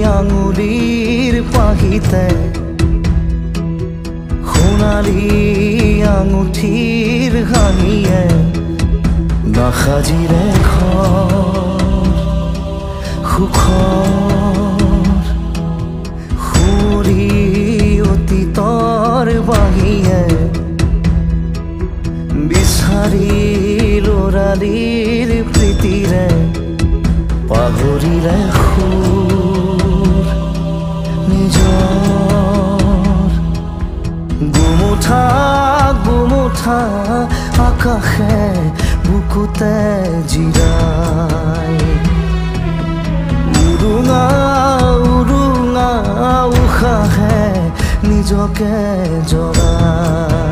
আঙুলিৰ পাহিতে সোণালী আঙুঠিৰ হাঁহিয়ে নাসাজিৰে ঘৰ সুখৰ সুৰি অতীতৰ বাহিয়ে বিচাৰি ল'ৰালিৰ প্ৰীতিৰে পাহৰিলে সুৰ নিজৰ গুমুঠা গুমুঠা আকাশে বুকুতে জিৰাই উৰুঙা উৰুঙা উশাহে নিজকে জ্বলাই